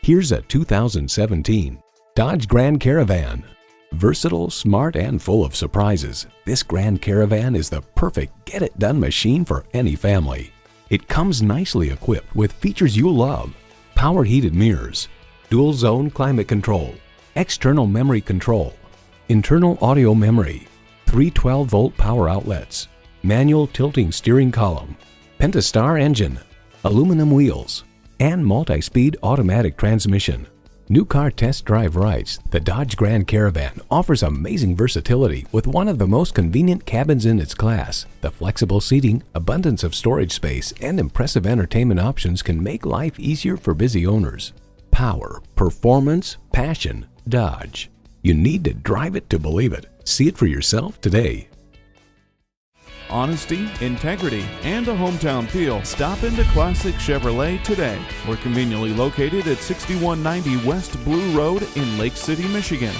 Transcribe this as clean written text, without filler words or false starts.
Here's a 2017 Dodge Grand Caravan. Versatile, smart, and full of surprises, this Grand Caravan is the perfect get-it-done machine for any family. It comes nicely equipped with features you love: power heated mirrors, dual zone climate control, external memory control, internal audio memory, 3 12-volt power outlets, manual tilting steering column, Pentastar engine, aluminum wheels, and multi-speed automatic transmission. New car test drive rights, the Dodge Grand Caravan offers amazing versatility with one of the most convenient cabins in its class. The flexible seating, abundance of storage space, and impressive entertainment options can make life easier for busy owners. Power, performance, passion, Dodge. You need to drive it to believe it. See it for yourself today. Honesty, integrity, and a hometown feel. Stop into Classic Chevrolet today. We're conveniently located at 6190 West Blue Road in Lake City, Michigan.